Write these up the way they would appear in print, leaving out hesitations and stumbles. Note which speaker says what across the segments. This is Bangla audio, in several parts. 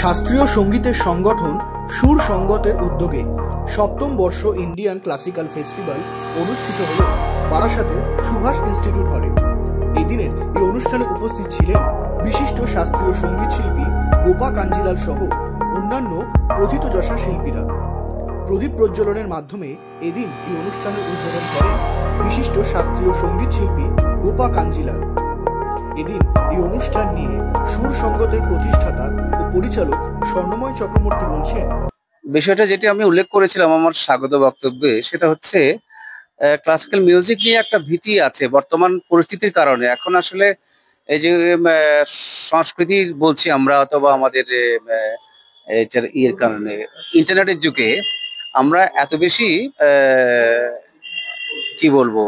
Speaker 1: শাস্ত্রীয় সঙ্গীতের সংগঠন সুর সঙ্গতের উদ্যোগে সপ্তম বর্ষ ইন্ডিয়ান ক্লাসিক্যাল ফেস্টিভ্যাল অনুষ্ঠিত হল বারাসাতের সুভাষ ইনস্টিটিউট হলে। এই দিনের এই অনুষ্ঠানে উপস্থিত ছিলেন বিশিষ্ট শাস্ত্রীয় সঙ্গীত শিল্পী গোপা কাঞ্জিলাল সহ অন্যান্য প্রথিতযশা শিল্পীরা। প্রদীপ প্রজ্বলনের মাধ্যমে এদিন এই অনুষ্ঠানের উদ্বোধন করেন বিশিষ্ট শাস্ত্রীয় সঙ্গীত শিল্পী গোপা কাঞ্জিলাল। এদিন এই অনুষ্ঠান নিয়ে সুর সঙ্গতের প্রতিষ্ঠাতা ও পরিচালক স্বর্ণময় চক্রবর্তী বলছেন,
Speaker 2: বিষয়টা যেটি আমি উল্লেখ করেছিলাম আমার স্বাগত বক্তব্যে, সেটা হচ্ছে ক্লাসিক্যাল মিউজিক নিয়ে একটা ভীতি আছে বর্তমান পরিস্থিতির কারণে। এখন আসলে এই যে সংস্কৃতি বলছি আমরা, অথবা আমাদের ইয়ের কারণে, ইন্টারনেটের যুগে আমরা এত বেশি কি বলবো,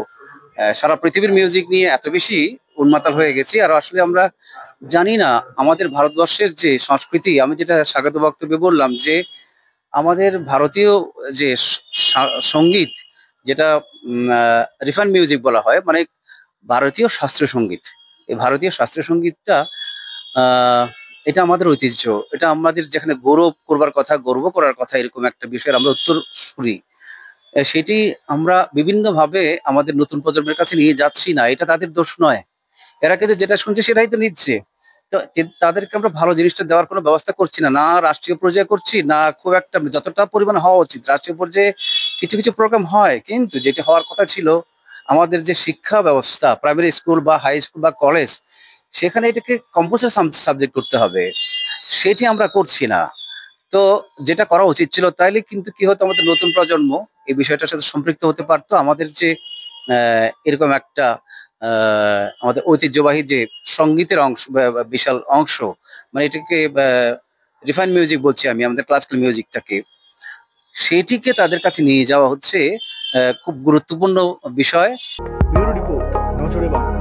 Speaker 2: সারা পৃথিবীর মিউজিক নিয়ে এত বেশি উন্মাতাল হয়ে গেছি। আর আসলে আমরা জানি না আমাদের ভারতবর্ষের যে সংস্কৃতি, আমি যেটা স্বাগত বক্তব্যে বললাম যে আমাদের ভারতীয় যে সঙ্গীত, যেটা রিফাইন মিউজিক বলা হয়, মানে ভারতীয় শাস্ত্রীয় সঙ্গীত, এই ভারতীয় শাস্ত্রীয় সঙ্গীতটা এটা আমাদের ঐতিহ্য, এটা আমাদের যেখানে গৌরব করবার কথা, গর্ব করার কথা, এরকম একটা বিষয়ের আমরা উত্তরসূরি। সেটি আমরা বিভিন্নভাবে আমাদের নতুন প্রজন্মের কাছে নিয়ে যাচ্ছি না। এটা তাদের দোষ নয়, এরা কিন্তু যেটা শুনছে সেটাই তো নিচ্ছে। তো তাদেরকে আমরা ভালো জিনিসটা দেওয়ার কোনো ব্যবস্থা করছি না, না রাষ্ট্রীয় পর্যায়ে করছি, না খুব একটা যতটা পরিমাণ হওয়া উচিত। রাষ্ট্রীয় পর্যায়ে কিছু কিছু প্রোগ্রাম হয়, কিন্তু যেটি হওয়ার কথা ছিল আমাদের যে শিক্ষা ব্যবস্থা, প্রাইমারি স্কুল বা হাই স্কুল বা কলেজ, সেখানে এটাকে কম্পালসারি সাবজেক্ট করতে হবে, সেটি আমরা করছি না। তো যেটা করা উচিত ছিল, তাইলে কিন্তু কি হতো, আমাদের নতুন প্রজন্ম এই বিষয়টার সাথে সম্পৃক্ত হতে পারতো। আমাদের যে এরকম একটা আমাদের ঐতিহ্যবাহী যে সঙ্গীতের অংশ, বিশাল অংশ, মানে এটাকে রিফাইন মিউজিক বলছি আমি, আমাদের ক্লাসিক্যাল মিউজিকটাকে, সেটিকে তাদের কাছে নিয়ে যাওয়া হচ্ছে খুব গুরুত্বপূর্ণ বিষয়।
Speaker 1: ব্যুরো রিপোর্ট, নজরে বাংলা।